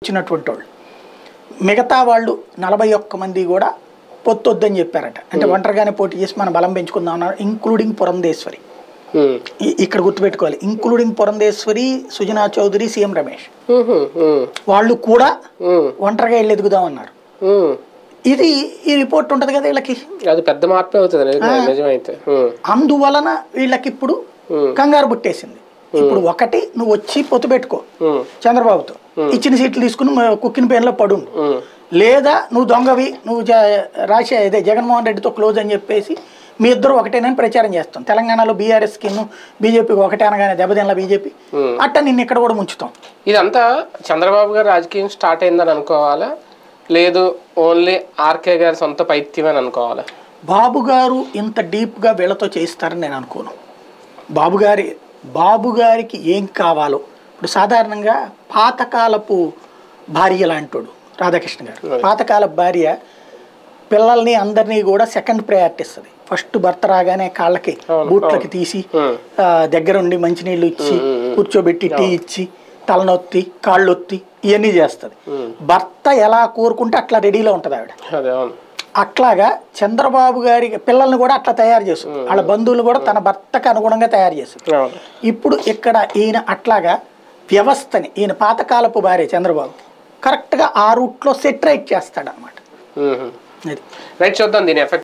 వచ్చినటువంటి వాళ్ళు మిగతా వాళ్ళు 41 మంది కూడా పొత్తొద్దని చెప్పారట. అంటే ఒంటరిగానే పోటీ చేసి మనం బలం పెంచుకుందాం అన్నారు, ఇంక్లూడింగ్ పురంధేశ్వరి. ఇక్కడ గుర్తుపెట్టుకోవాలి, ఇంక్లూడింగ్ పురంధేశ్వరి, సుజనా చౌదరి, సీఎం రమేష్ వాళ్ళు కూడా ఒంటరిగా వెళ్ళి ఎదుగుదాం అన్నారు. ఇది ఈ రిపోర్ట్ ఉంటది కదా వీళ్ళకి, అది పెద్ద మార్పే అవుతుంది నిజమైతే. అందువలన వీళ్ళకి ఇప్పుడు కంగారు పుట్టేసింది. ఇప్పుడు ఒకటి, నువ్వు వచ్చి పొత్తు పెట్టుకో చంద్రబాబుతో, ఇచ్చిన సీట్లు తీసుకుని కుక్కిన పేరులో పడు, లేదా నువ్వు దొంగవి, నువ్వు అదే జగన్మోహన్ రెడ్డితో క్లోజ్ అని చెప్పేసి మీ ఇద్దరు ఒకటేనని ప్రచారం చేస్తాం. తెలంగాణలో బీఆర్ఎస్ కిన్ను బీజేపీకి ఒకటే అనగానే దెబ్బతినలా బీజేపీ, అట్ట నిన్ను ఇక్కడ కూడా ముంచుతాం. ఇదంతా చంద్రబాబు గారు రాజకీయం స్టార్ట్ అయిందని అనుకోవాలా, లేదు ఓన్లీ ఆర్కే గారి సొంత పైత్యం అని అనుకోవాలా? బాబు గారు ఇంత డీప్గా వీళ్ళతో చేయిస్తారని నేను అనుకోను. బాబు గారికి ఏం కావాలో, ఇప్పుడు సాధారణంగా పాతకాలపు భార్య లాంటోడు రాధాకృష్ణ గారు. పాతకాలపు భార్య పిల్లల్ని అందరినీ కూడా సెకండ్ ప్రయారిటీ ఇస్తుంది. ఫస్ట్ భర్త రాగానే కాళ్ళకి బూట్లకి తీసి దగ్గరుండి మంచినీళ్ళు ఇచ్చి కూర్చోబెట్టి టీ ఇచ్చి తలనొత్తి కాళ్ళొత్తి ఇవన్నీ చేస్తుంది. భర్త ఎలా కోరుకుంటే అట్లా రెడీలో ఉంటుంది ఆవిడ. అట్లాగా చంద్రబాబు గారి పిల్లల్ని కూడా అట్లా తయారు చేస్తుంది. వాళ్ళ బంధువులు కూడా తన భర్తకు అనుగుణంగా తయారు చేస్తుంది. ఇప్పుడు ఇక్కడ ఈయన అట్లాగా వ్యవస్థని, ఈయన పాతకాలపు భార్య చంద్రబాబు కరెక్ట్గా ఆ రూట్లో సెట్ రైట్ చేస్తాడు అనమాట. రైట్, చూద్దాం దీని ఎఫెక్ట్.